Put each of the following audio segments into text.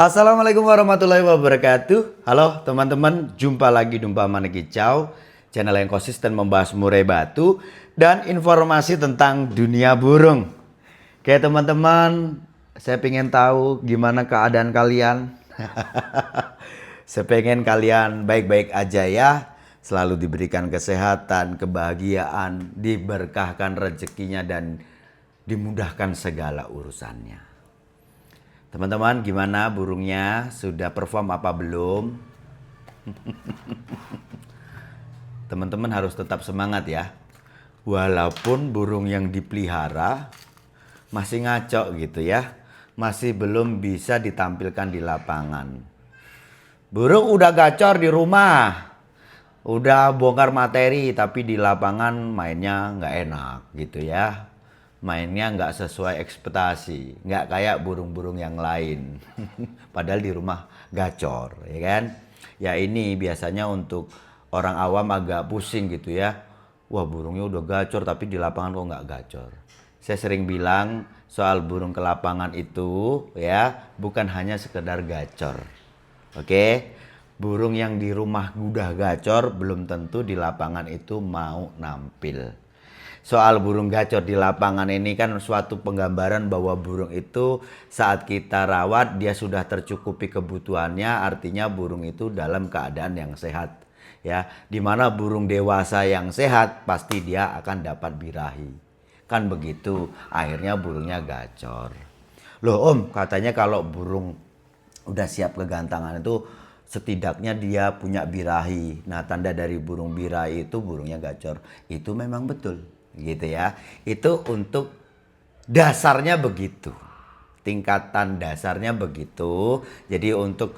Assalamualaikum warahmatullahi wabarakatuh. Halo teman-teman, jumpa lagi Dumpa Manekicau, channel yang konsisten membahas murai batu dan informasi tentang dunia burung. Oke teman-teman, saya pengen tahu gimana keadaan kalian. Saya pengen kalian baik-baik aja ya, selalu diberikan kesehatan, kebahagiaan, diberkahkan rezekinya dan dimudahkan segala urusannya. Teman-teman, gimana burungnya? Sudah perform apa belum? Teman-teman harus tetap semangat ya. Walaupun burung yang dipelihara masih ngaco gitu ya. Masih belum bisa ditampilkan di lapangan. Burung udah gacor di rumah. Udah bongkar materi tapi di lapangan mainnya nggak enak gitu ya. Mainnya nggak sesuai ekspektasi, nggak kayak burung-burung yang lain. Padahal di rumah gacor, ya kan? Ya ini biasanya untuk orang awam agak pusing gitu ya. Wah burungnya udah gacor tapi di lapangan kok nggak gacor. Saya sering bilang soal burung ke lapangan itu ya bukan hanya sekedar gacor. Oke? Burung yang di rumah udah gacor belum tentu di lapangan itu mau nampil. Soal burung gacor di lapangan ini kan suatu penggambaran bahwa burung itu saat kita rawat dia sudah tercukupi kebutuhannya, artinya burung itu dalam keadaan yang sehat ya. Dimana burung dewasa yang sehat pasti dia akan dapat birahi. Kan begitu, akhirnya burungnya gacor. Loh Om, katanya kalau burung udah siap kegantangan itu setidaknya dia punya birahi. Nah, tanda dari burung birahi itu burungnya gacor. Itu memang betul, gitu ya. Itu untuk dasarnya begitu. Tingkatan dasarnya begitu. Jadi untuk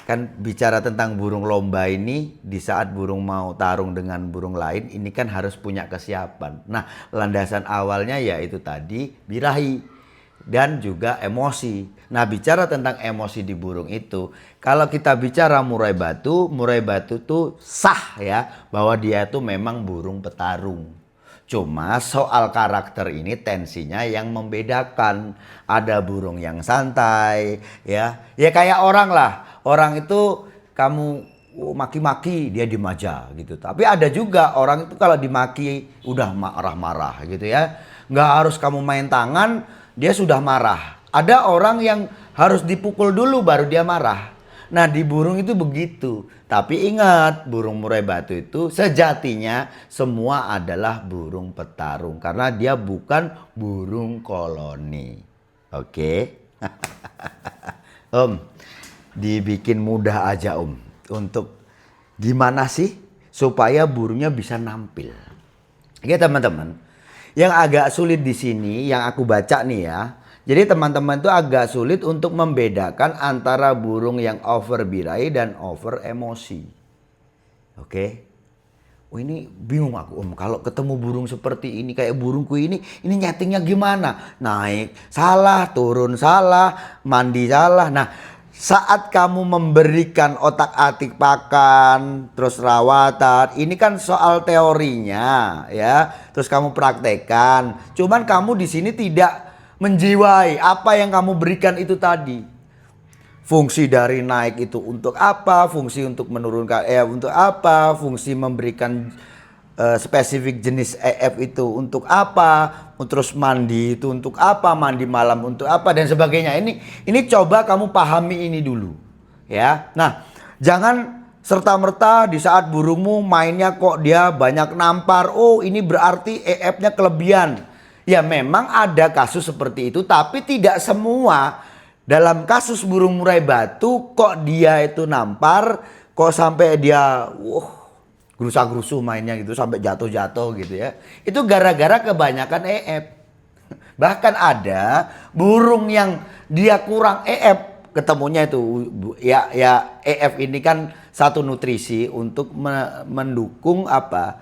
kan bicara tentang burung lomba ini, di saat burung mau tarung dengan burung lain, ini kan harus punya kesiapan. Nah, landasan awalnya yaitu tadi birahi dan juga emosi. Nah, bicara tentang emosi di burung itu, kalau kita bicara murai batu tuh sah ya bahwa dia itu memang burung petarung. Cuma soal karakter ini tensinya yang membedakan. Ada burung yang santai ya. Ya kayak orang lah. Orang itu kamu maki-maki dia diem aja gitu. Tapi ada juga orang itu kalau dimaki udah marah-marah gitu ya. Nggak harus kamu main tangan, dia sudah marah. Ada orang yang harus dipukul dulu baru dia marah. Nah di burung itu begitu. Tapi ingat burung murai batu itu sejatinya semua adalah burung petarung. Karena dia bukan burung koloni. Oke. Om, dibikin mudah aja Om. Untuk gimana sih supaya burungnya bisa nampil. Oke teman-teman. Yang agak sulit di sini yang aku baca nih ya. Jadi teman-teman itu agak sulit untuk membedakan antara burung yang over birahi dan over emosi. Oke. Oh ini bingung aku Om. Kalau ketemu burung seperti ini kayak burungku ini nyetingnya gimana? Naik salah, turun salah, mandi salah. Nah saat kamu memberikan otak-atik pakan, terus rawatan, ini kan soal teorinya ya. Terus kamu praktekkan. Cuman kamu di sini tidak menjiwai apa yang kamu berikan itu tadi. Fungsi dari naik itu untuk apa? Fungsi untuk menurunkan untuk apa? Fungsi memberikan spesifik jenis EF itu untuk apa? Terus mandi itu untuk apa? Mandi malam untuk apa dan sebagainya. Ini coba kamu pahami ini dulu, ya. Nah, jangan serta-merta di saat burungmu mainnya kok dia banyak nampar. Oh, ini berarti EF-nya kelebihan. Ya, memang ada kasus seperti itu, tapi tidak semua. Dalam kasus burung murai batu kok dia itu nampar, kok sampai dia gerusa-gerusu mainnya gitu sampai jatuh-jatuh gitu ya. Itu gara-gara kebanyakan EF. Bahkan ada burung yang dia kurang EF, ketemunya itu ya EF ini kan satu nutrisi untuk mendukung apa?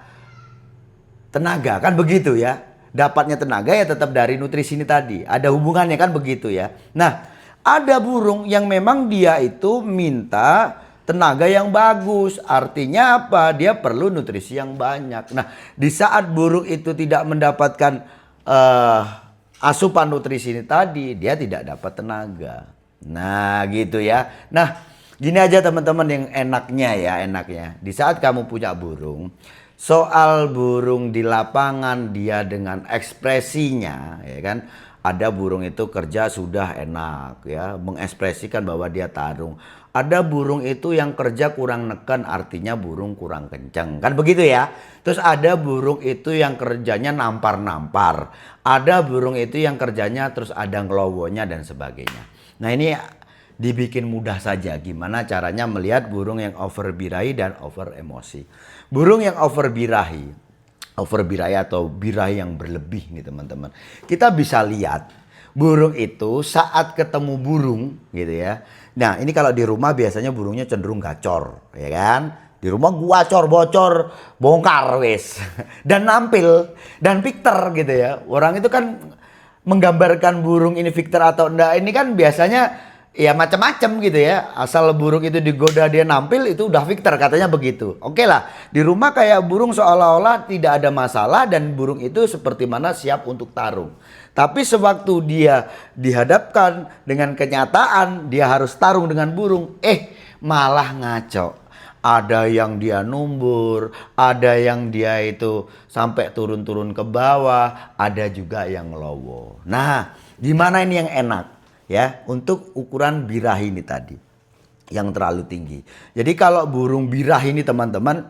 Tenaga kan begitu ya. Dapatnya tenaga ya tetap dari nutrisi ini tadi. Ada hubungannya kan begitu ya. Nah, ada burung yang memang dia itu minta tenaga yang bagus. Artinya apa? Dia perlu nutrisi yang banyak. Nah, di saat burung itu tidak mendapatkan asupan nutrisi ini tadi, dia tidak dapat tenaga. Nah, gitu ya. Nah, gini aja teman-teman yang enaknya ya, enaknya. Di saat kamu punya burung, soal burung di lapangan dia dengan ekspresinya, ya kan? Ada burung itu kerja sudah enak ya, mengekspresikan bahwa dia tarung. Ada burung itu yang kerja kurang neken, artinya burung kurang kenceng. Kan begitu ya. Terus ada burung itu yang kerjanya nampar-nampar. Ada burung itu yang kerjanya terus ada ngelowonya dan sebagainya. Nah, ini dibikin mudah saja gimana caranya melihat burung yang over birahi dan over emosi. Burung yang over birahi atau birahi yang berlebih nih teman-teman. Kita bisa lihat burung itu saat ketemu burung gitu ya. Nah, ini kalau di rumah biasanya burungnya cenderung gacor, ya kan? Di rumah gua bocor, bongkar wes. Dan nampil dan pikter gitu ya. Orang itu kan menggambarkan burung ini Victor atau enggak ini kan biasanya ya macam-macam gitu ya. Asal burung itu digoda dia nampil itu udah Victor katanya begitu. Oke lah, di rumah kayak burung seolah-olah tidak ada masalah dan burung itu seperti mana siap untuk tarung. Tapi sewaktu dia dihadapkan dengan kenyataan dia harus tarung dengan burung, malah ngaco. Ada yang dia numbur, ada yang dia itu sampai turun-turun ke bawah, ada juga yang lowo. Nah, gimana ini yang enak ya untuk ukuran birahi ini tadi yang terlalu tinggi. Jadi kalau burung birahi ini teman-teman,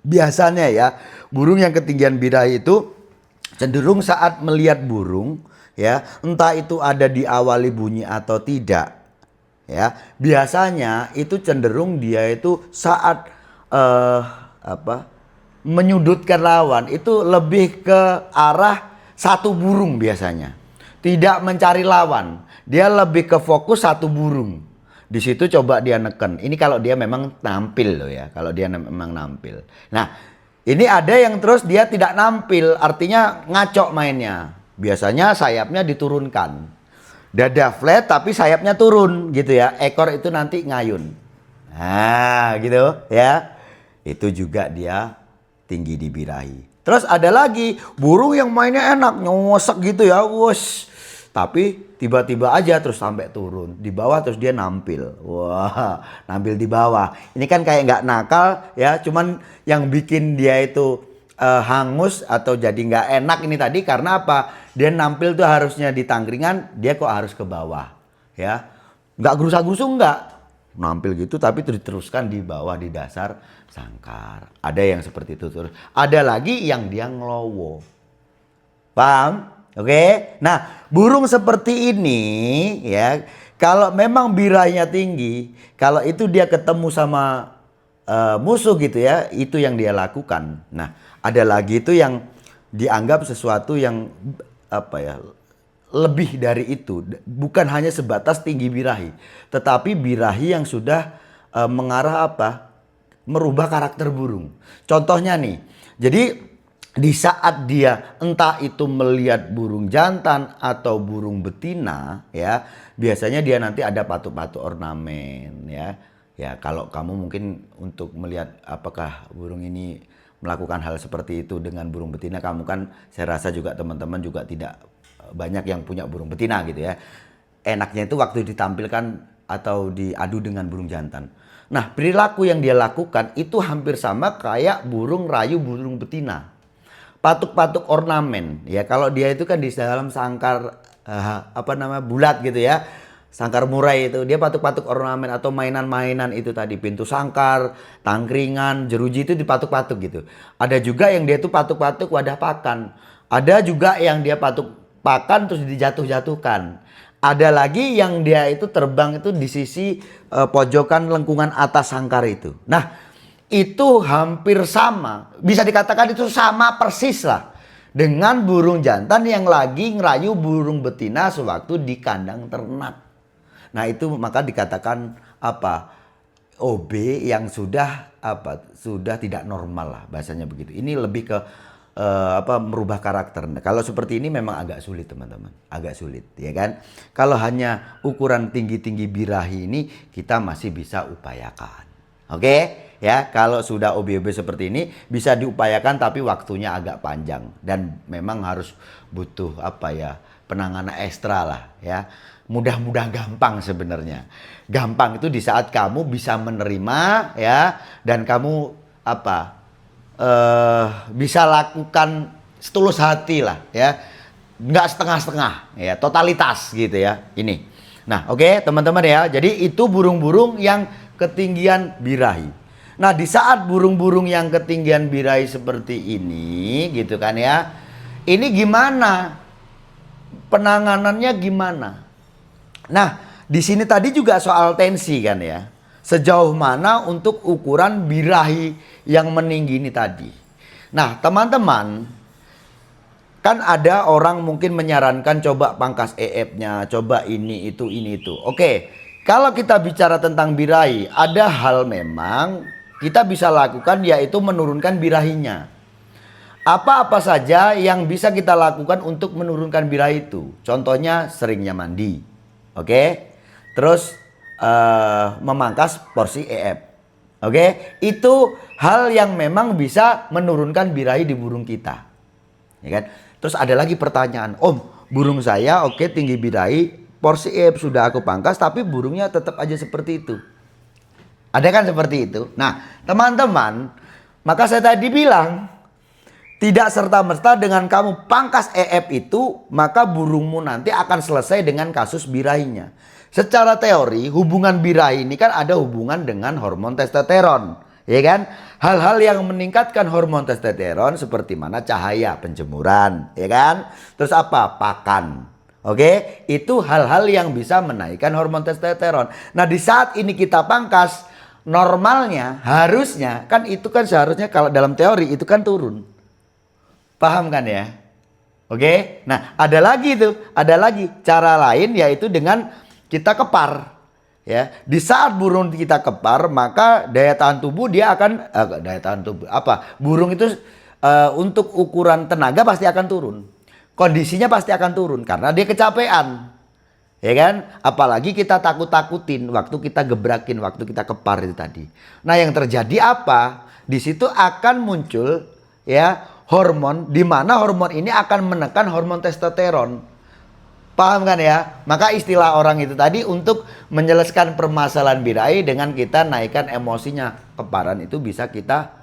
biasanya ya burung yang ketinggian birahi itu cenderung saat melihat burung ya, entah itu ada diawali bunyi atau tidak. Ya, biasanya itu cenderung dia itu saat menyudutkan lawan itu lebih ke arah satu burung biasanya. Tidak mencari lawan. Dia lebih ke fokus satu burung. Di situ coba dia neken. Ini kalau dia memang nampil loh ya, kalau dia memang nampil. Nah, ini ada yang terus dia tidak nampil, artinya ngaco mainnya. Biasanya sayapnya diturunkan. Dada flat tapi sayapnya turun gitu ya. Ekor itu nanti ngayun. Nah gitu ya. Itu juga dia tinggi di birahi. Terus ada lagi burung yang mainnya enak. Nyosek gitu ya. Wush. Tapi tiba-tiba aja terus sampai turun. Di bawah terus dia nampil. Wah nampil di bawah. Ini kan kayak nggak nakal ya. Cuman yang bikin dia itu hangus atau jadi nggak enak ini tadi karena apa? Dia nampil tuh harusnya di tangkringan, dia kok harus ke bawah, ya, nggak gerusa-gerusu nggak, nampil gitu tapi diteruskan di bawah di dasar sangkar. Ada yang seperti itu terus, ada lagi yang dia ngelowo, paham? Oke, nah burung seperti ini ya, kalau memang birahinya tinggi, kalau itu dia ketemu sama musuh gitu ya, itu yang dia lakukan. Nah, ada lagi itu yang dianggap sesuatu yang lebih dari itu, bukan hanya sebatas tinggi birahi, tetapi birahi yang sudah mengarah merubah karakter burung. Contohnya nih, jadi di saat dia entah itu melihat burung jantan atau burung betina ya, biasanya dia nanti ada patuk-patuk ornamen ya. Ya kalau kamu mungkin untuk melihat apakah burung ini melakukan hal seperti itu dengan burung betina, kamu kan saya rasa juga teman-teman juga tidak banyak yang punya burung betina gitu ya. Enaknya itu waktu ditampilkan atau diadu dengan burung jantan. Nah perilaku yang dia lakukan itu hampir sama kayak burung rayu burung betina. Patuk-patuk ornamen ya, kalau dia itu kan di dalam sangkar bulat gitu ya. Sangkar murai itu dia patuk-patuk ornamen atau mainan-mainan itu tadi, pintu sangkar, tangkringan, jeruji itu dipatuk-patuk gitu. Ada juga yang dia itu patuk-patuk wadah pakan. Ada juga yang dia patuk pakan terus dijatuh-jatuhkan. Ada lagi yang dia itu terbang itu di sisi pojokan lengkungan atas sangkar itu. Nah, itu hampir sama. Bisa dikatakan itu sama persis lah dengan burung jantan yang lagi ngerayu burung betina sewaktu di kandang ternak. Nah itu maka dikatakan OB yang sudah sudah tidak normal lah bahasanya begitu. Ini lebih ke merubah karakter. Nah, kalau seperti ini memang agak sulit teman-teman, agak sulit ya kan. Kalau hanya ukuran tinggi-tinggi birahi ini kita masih bisa upayakan. Oke ya, kalau sudah OB-OB seperti ini bisa diupayakan tapi waktunya agak panjang dan memang harus butuh penanganan ekstra lah ya. mudah-mudah gampang sebenarnya. Gampang itu di saat kamu bisa menerima ya, dan kamu bisa lakukan setulus hati lah ya, nggak setengah-setengah ya, totalitas gitu ya ini. Nah oke, teman-teman ya, jadi itu burung-burung yang ketinggian birahi. Nah di saat burung-burung yang ketinggian birahi seperti ini gitu kan ya, ini gimana penanganannya, gimana? Nah di sini tadi juga soal tensi kan ya, sejauh mana untuk ukuran birahi yang meninggi ini tadi. Nah teman-teman, kan ada orang mungkin menyarankan coba pangkas EF-nya, coba ini itu. Oke, kalau kita bicara tentang birahi, ada hal memang kita bisa lakukan, yaitu menurunkan birahinya. Apa-apa saja yang bisa kita lakukan untuk menurunkan birahi itu. Contohnya seringnya mandi. Oke. Terus memangkas porsi EF. Oke, itu hal yang memang bisa menurunkan birahi di burung kita. Ya kan? Terus ada lagi pertanyaan, Om, burung saya oke tinggi birahi, porsi EF sudah aku pangkas, tapi burungnya tetap aja seperti itu. Ada kan seperti itu. Nah teman-teman, maka saya tadi bilang, tidak serta-merta dengan kamu pangkas EF itu, maka burungmu nanti akan selesai dengan kasus birahinya. Secara teori, hubungan birahi ini kan ada hubungan dengan hormon testosteron. Ya kan? Hal-hal yang meningkatkan hormon testosteron seperti mana cahaya, penjemuran. Ya kan? Terus apa? Pakan. Oke? Itu hal-hal yang bisa menaikkan hormon testosteron. Nah di saat ini kita pangkas, normalnya harusnya kan itu kan seharusnya kalau dalam teori itu kan turun. Paham kan ya? Oke. Nah ada lagi cara lain, yaitu dengan kita kepar ya. Di saat burung kita kepar, maka daya tahan tubuh dia akan burung itu untuk ukuran tenaga pasti akan turun. Kondisinya pasti akan turun karena dia kecapean. Ya kan? Apalagi kita takut-takutin waktu kita gebrakin, waktu kita kepar itu tadi. Nah, yang terjadi apa? Di situ akan muncul ya hormon, di mana hormon ini akan menekan hormon testosteron. Paham kan ya? Maka istilah orang itu tadi untuk menyelesaikan permasalahan birahi dengan kita naikkan emosinya. Keparan itu bisa kita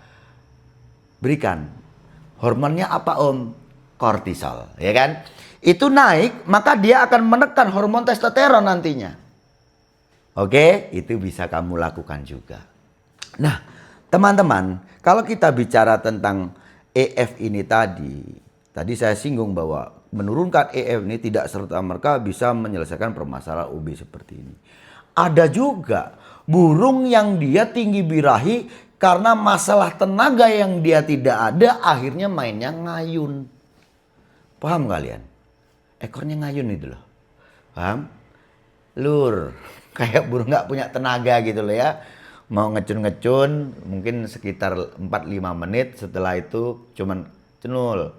berikan. Hormonnya apa Om? Kortisol, ya kan? Itu naik, maka dia akan menekan hormon testosteron nantinya. Oke, itu bisa kamu lakukan juga. Nah, teman-teman, kalau kita bicara tentang EF ini tadi saya singgung bahwa menurunkan EF ini tidak serta-merta bisa menyelesaikan permasalahan UB seperti ini. Ada juga burung yang dia tinggi birahi karena masalah tenaga yang dia tidak ada, akhirnya mainnya ngayun. Paham kalian? Ekornya ngayun itu loh. Paham? Lur. Kayak burung gak punya tenaga gitu loh ya. Mau ngecun-ngecun mungkin sekitar 4-5 menit, setelah itu cuman cenul.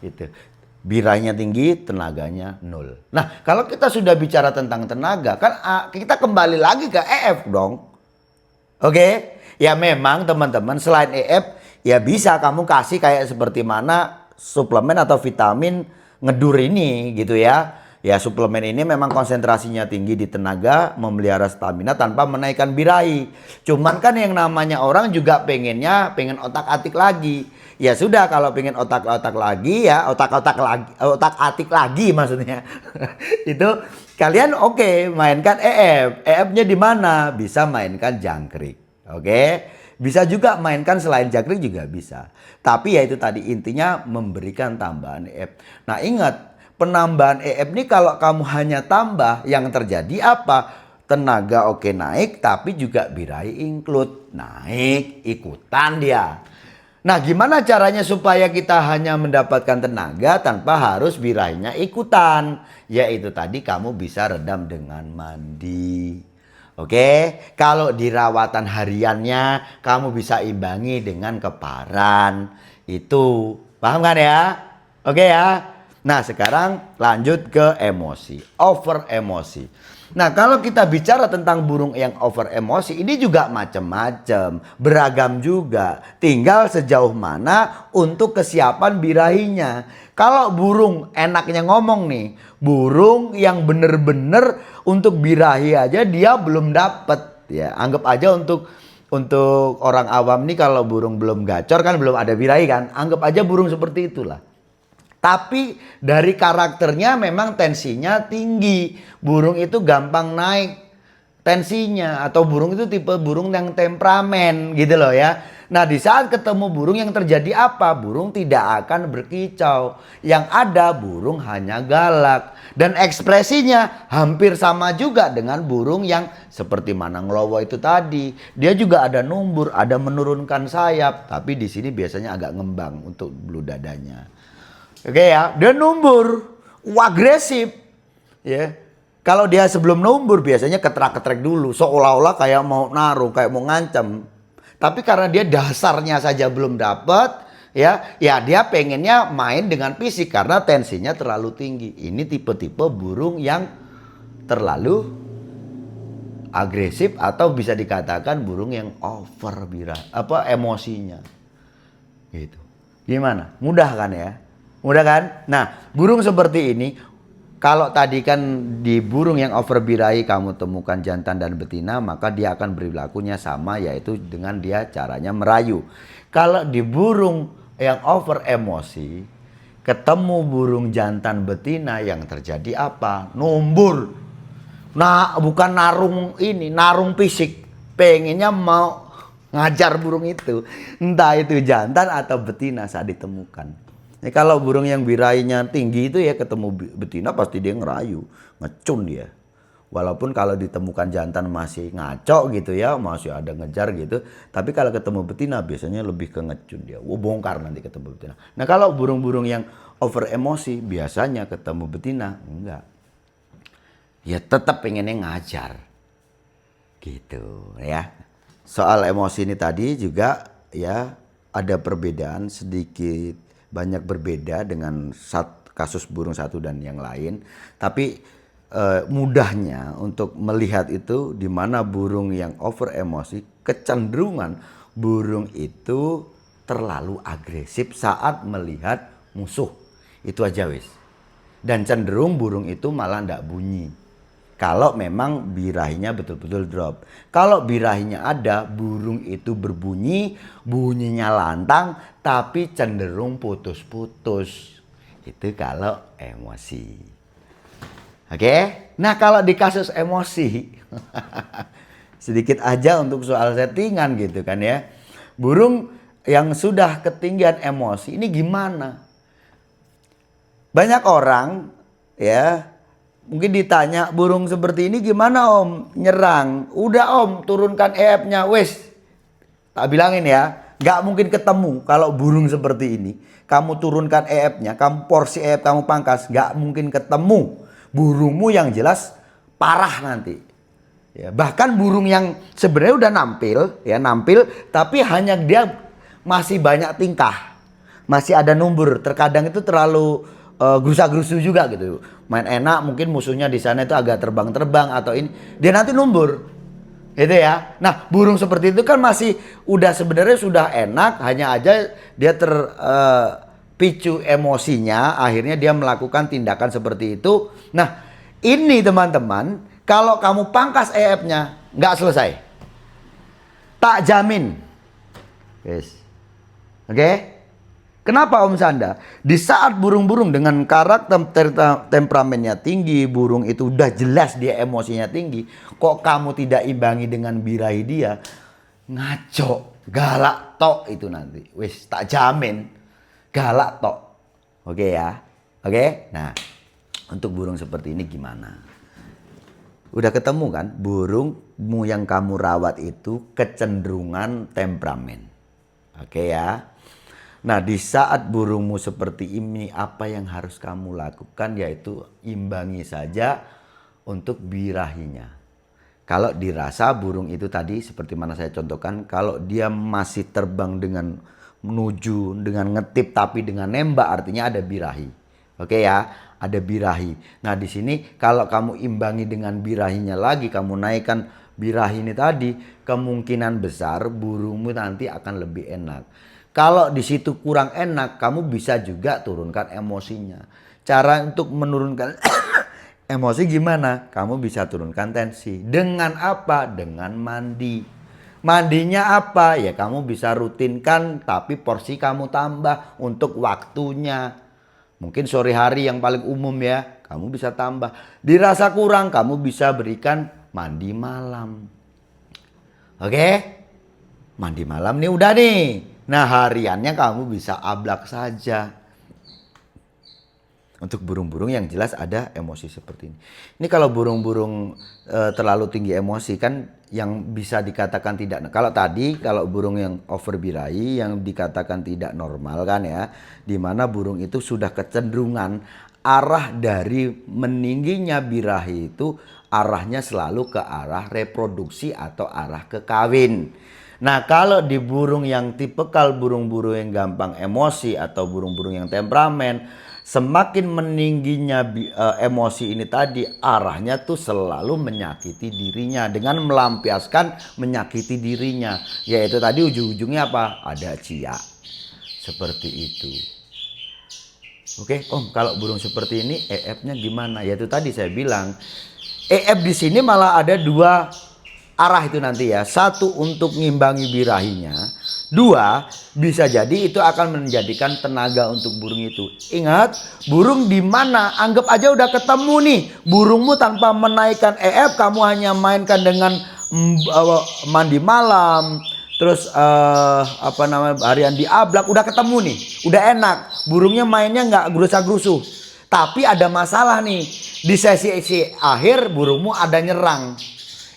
Gitu. Birahinya tinggi, tenaganya nol. Nah kalau kita sudah bicara tentang tenaga, kan kita kembali lagi ke EF dong. Oke? Ya memang teman-teman, selain EF ya bisa kamu kasih kayak seperti mana suplemen atau vitamin ngedur ini gitu ya. Ya suplemen ini memang konsentrasinya tinggi di tenaga, memelihara stamina tanpa menaikkan birahi. Cuman kan yang namanya orang juga pengen otak-atik lagi. Ya sudah, kalau pengen otak-otak lagi ya otak-atik lagi maksudnya. Itu kalian mainkan EF. EF-nya di mana? Bisa mainkan jangkrik. Oke? Bisa juga mainkan selain jangkrik juga bisa. Tapi ya itu tadi intinya memberikan tambahan EF. Nah ingat, penambahan EF ini kalau kamu hanya tambah, yang terjadi apa? Tenaga naik, tapi juga birahi include. Naik, ikutan dia. Nah gimana caranya supaya kita hanya mendapatkan tenaga tanpa harus birahinya ikutan? Yaitu tadi kamu bisa redam dengan mandi. Oke, kalau di rawatan hariannya kamu bisa imbangi dengan keparan. Itu, paham kan ya? Oke ya. Nah sekarang lanjut ke emosi, over emosi. Nah, kalau kita bicara tentang burung yang over emosi, ini juga macam-macam, beragam juga. Tinggal sejauh mana untuk kesiapan birahinya. Kalau burung enaknya ngomong nih, burung yang bener-bener untuk birahi aja dia belum dapet. Ya, anggap aja untuk orang awam nih, kalau burung belum gacor kan belum ada birahi kan. Anggap aja burung seperti itulah. Tapi dari karakternya memang tensinya tinggi. Burung itu gampang naik tensinya. Atau burung itu tipe burung yang temperamen gitu loh ya. Nah, di saat ketemu burung yang terjadi apa? Burung tidak akan berkicau. Yang ada burung hanya galak. Dan ekspresinya hampir sama juga dengan burung yang seperti Mananglowo itu tadi. Dia juga ada numbur, ada menurunkan sayap. Tapi di sini biasanya agak ngembang untuk bulu dadanya. Oke ya, dia numbur, agresif, ya. Kalau dia sebelum numbur biasanya ketrak-ketrek dulu, seolah-olah kayak mau naruh, kayak mau ngancam. Tapi karena dia dasarnya saja belum dapat, ya dia pengennya main dengan fisik karena tensinya terlalu tinggi. Ini tipe-tipe burung yang terlalu agresif atau bisa dikatakan burung yang over emosinya. Gitu. Gimana? Mudah kan ya? Mudah kan? Nah, burung seperti ini, kalau tadi kan di burung yang over birahi kamu temukan jantan dan betina, maka dia akan perilakunya sama, yaitu dengan dia caranya merayu. Kalau di burung yang over emosi, ketemu burung jantan betina, yang terjadi apa? Numbur. Nah, bukan narung fisik. Pengennya mau ngajar burung itu. Entah itu jantan atau betina saat ditemukan. Nah, kalau burung yang birahinya tinggi itu ya ketemu betina pasti dia ngerayu, ngecun dia. Walaupun kalau ditemukan jantan masih ngaco gitu ya, masih ada ngejar gitu. Tapi kalau ketemu betina biasanya lebih ke ngecun dia. Bongkar nanti ketemu betina. Nah, kalau burung-burung yang over emosi biasanya ketemu betina enggak. Ya tetap pengennya ngajar. Gitu ya. Soal emosi ini tadi juga ya ada perbedaan sedikit. Banyak berbeda dengan kasus burung satu dan yang lain. Tapi mudahnya untuk melihat itu di mana burung yang over emosi, kecenderungan burung itu terlalu agresif saat melihat musuh. Itu aja wis. Dan cenderung burung itu malah ndak bunyi. Kalau memang birahinya betul-betul drop. Kalau birahinya ada, burung itu berbunyi, bunyinya lantang, tapi cenderung putus-putus. Itu kalau emosi. Oke? Nah, kalau di kasus emosi, sedikit aja untuk soal settingan gitu kan ya. Burung yang sudah ketinggian emosi, ini gimana? Banyak orang ya, mungkin ditanya burung seperti ini gimana om nyerang. Udah om turunkan EF-nya wes. Tak bilangin ya, gak mungkin ketemu kalau burung seperti ini. Kamu turunkan EF-nya, kamu porsi EF kamu pangkas, gak mungkin ketemu. Burungmu yang jelas parah nanti. Ya, bahkan burung yang sebenarnya udah nampil tapi hanya dia masih banyak tingkah. Masih ada numbur, terkadang itu terlalu gerusa-gerusu juga gitu. Main enak, mungkin musuhnya di sana itu agak terbang-terbang atau ini, dia nanti numbur. Gitu ya. Nah, burung seperti itu kan masih sebenarnya sudah enak, hanya aja dia terpicu emosinya, akhirnya dia melakukan tindakan seperti itu. Nah, ini teman-teman, kalau kamu pangkas EF-nya nggak selesai. Tak jamin. Yes. Oke? Kenapa Om Sanda? Di saat burung-burung dengan karakter temperamennya tinggi, burung itu udah jelas dia emosinya tinggi, kok kamu tidak imbangi dengan birahi dia? Ngaco, galak tok itu nanti. Wis tak jamin galak tok. Oke ya. Oke? Nah, untuk burung seperti ini gimana? Udah ketemu kan burungmu yang kamu rawat itu kecenderungan temperamen. Oke ya. Nah, di saat burungmu seperti ini, apa yang harus kamu lakukan yaitu imbangi saja untuk birahinya. Kalau dirasa burung itu tadi seperti mana saya contohkan, kalau dia masih terbang dengan menuju dengan ngetip tapi dengan nembak, artinya ada birahi. Oke ya. ada birahi. Nah, di sini kalau kamu imbangi dengan birahinya lagi, kamu naikkan birahi ini tadi, kemungkinan besar burungmu nanti akan lebih enak. Kalau di situ kurang enak, kamu bisa juga turunkan emosinya. Cara untuk menurunkan emosi gimana? Kamu bisa turunkan tensi. Dengan apa? Dengan mandi. Mandinya apa? Ya kamu bisa rutinkan, tapi porsi kamu tambah untuk waktunya. Mungkin sore hari yang paling umum ya, kamu bisa tambah. Dirasa kurang, kamu bisa berikan mandi malam. Oke? Mandi malam nih udah nih. Nah, hariannya kamu bisa ablak saja. Untuk burung-burung yang jelas ada emosi seperti ini. Ini kalau burung-burung terlalu tinggi emosi kan yang bisa dikatakan tidak. Kalau tadi kalau burung yang over birahi yang dikatakan tidak normal kan ya. Dimana burung itu sudah kecenderungan arah dari meningginya birahi itu arahnya selalu ke arah reproduksi atau arah ke kawin. Nah, kalau di burung yang tipikal burung-burung yang gampang emosi atau burung-burung yang temperamen, semakin meningginya emosi ini tadi arahnya tuh selalu menyakiti dirinya dengan melampiaskan menyakiti dirinya. Yaitu tadi ujung-ujungnya apa? Ada cia. Seperti itu. Oke, Om, kalau burung seperti ini EF-nya gimana? Yaitu tadi saya bilang EF di sini malah ada dua arah itu nanti ya. Satu untuk ngimbangi birahinya. Dua, bisa jadi itu akan menjadikan tenaga untuk burung itu. Ingat, burung di mana? Anggap aja udah ketemu nih. Burungmu tanpa menaikkan EF, kamu hanya mainkan dengan mandi malam. Terus harian di ablak, udah ketemu nih. Udah enak. Burungnya mainnya nggak gerusa-gerusuh. Tapi ada masalah nih. Di sesi akhir burungmu ada nyerang.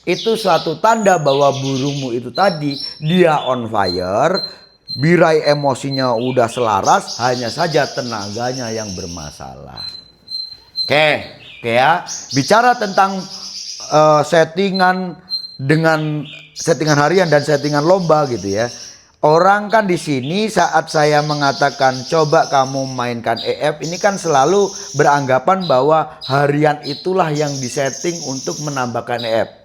Itu suatu tanda bahwa burungmu itu tadi dia on fire, birahi emosinya udah selaras, hanya saja tenaganya yang bermasalah. Oke ya. Bicara tentang settingan dengan settingan harian dan settingan lomba gitu ya. Orang kan di sini saat saya mengatakan coba kamu mainkan EF ini kan selalu beranggapan bahwa harian itulah yang disetting untuk menambahkan EF.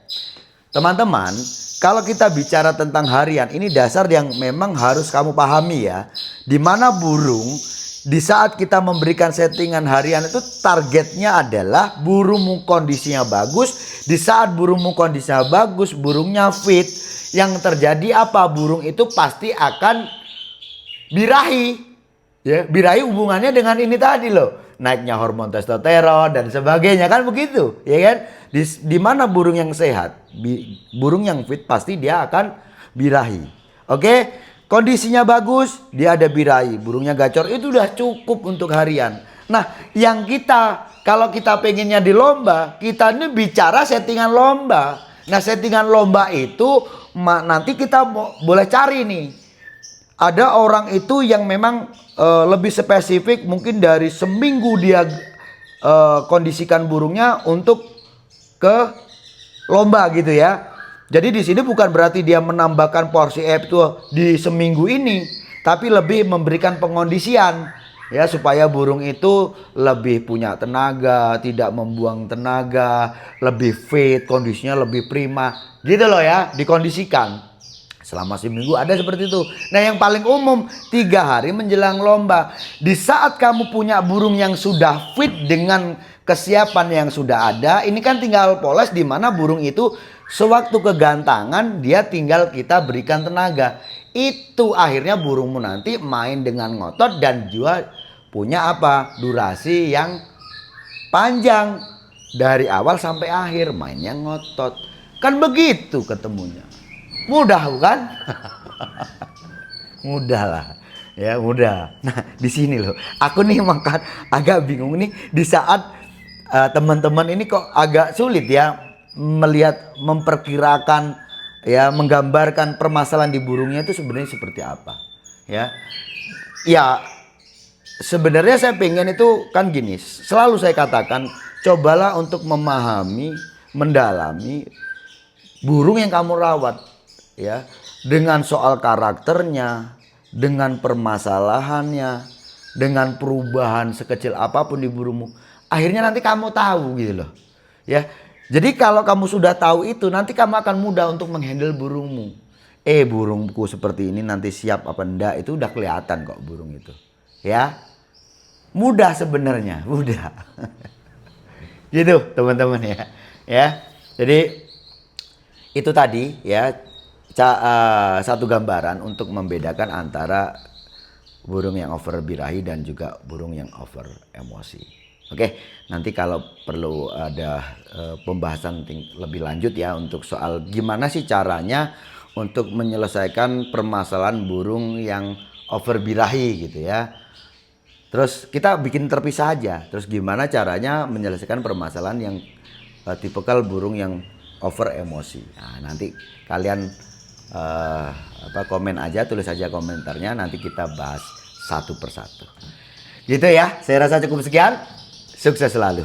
Teman-teman, kalau kita bicara tentang harian, ini dasar yang memang harus kamu pahami ya. Dimana burung, di saat kita memberikan settingan harian itu targetnya adalah burungmu kondisinya bagus. Di saat burungmu kondisinya bagus, burungnya fit. Yang terjadi apa? Burung itu pasti akan birahi. Ya, birahi hubungannya dengan ini tadi loh. Naiknya hormon testosteron dan sebagainya kan begitu, ya kan? Di mana burung yang sehat, burung yang fit pasti dia akan birahi. Oke, kondisinya bagus, dia ada birahi, burungnya gacor itu udah cukup untuk harian. Nah, yang kita kalau kita pengennya di lomba, kita ini bicara settingan lomba. Nah, settingan lomba itu nanti kita boleh cari nih. Ada orang itu yang memang lebih spesifik, mungkin dari seminggu dia kondisikan burungnya untuk ke lomba gitu ya. Jadi di sini bukan berarti dia menambahkan porsi EF itu di seminggu ini, tapi lebih memberikan pengondisian ya supaya burung itu lebih punya tenaga, tidak membuang tenaga, lebih fit, kondisinya lebih prima gitu loh ya, dikondisikan. Selama seminggu ada seperti itu. Nah, yang paling umum 3 hari menjelang lomba. Di saat kamu punya burung yang sudah fit dengan kesiapan yang sudah ada, ini kan tinggal poles di mana burung itu sewaktu kegantangan dia tinggal kita berikan tenaga. Itu akhirnya burungmu nanti main dengan ngotot dan juga punya apa? Durasi yang panjang dari awal sampai akhir mainnya ngotot. Kan begitu ketemunya. Mudah bukan? Mudah lah. Ya mudah. Nah di sini loh. Aku nih makan agak bingung nih. Di saat teman-teman ini kok agak sulit ya. Melihat, memperkirakan. Ya menggambarkan permasalahan di burungnya itu sebenarnya seperti apa. Ya. Ya sebenarnya saya pengen itu kan gini. Selalu saya katakan. Cobalah untuk memahami, mendalami burung yang kamu rawat. Ya, dengan soal karakternya, dengan permasalahannya, dengan perubahan sekecil apapun di burungmu, akhirnya nanti kamu tahu gitu loh. Ya. Jadi kalau kamu sudah tahu itu, nanti kamu akan mudah untuk menghandle burungmu. Burungku seperti ini nanti siap apa enggak, itu udah kelihatan kok burung itu. Ya. Mudah sebenarnya, mudah. Gitu, teman-teman ya. Ya. Jadi itu tadi ya satu gambaran untuk membedakan antara burung yang over birahi dan juga burung yang over emosi. Oke, nanti kalau perlu ada pembahasan lebih lanjut ya untuk soal gimana sih caranya untuk menyelesaikan permasalahan burung yang over birahi gitu ya. Terus kita bikin terpisah aja. Terus gimana caranya menyelesaikan permasalahan yang tipikal burung yang over emosi. Nah, nanti kalian komen aja, tulis aja komentarnya, nanti kita bahas satu persatu. Gitu ya, saya rasa cukup sekian. Sukses selalu.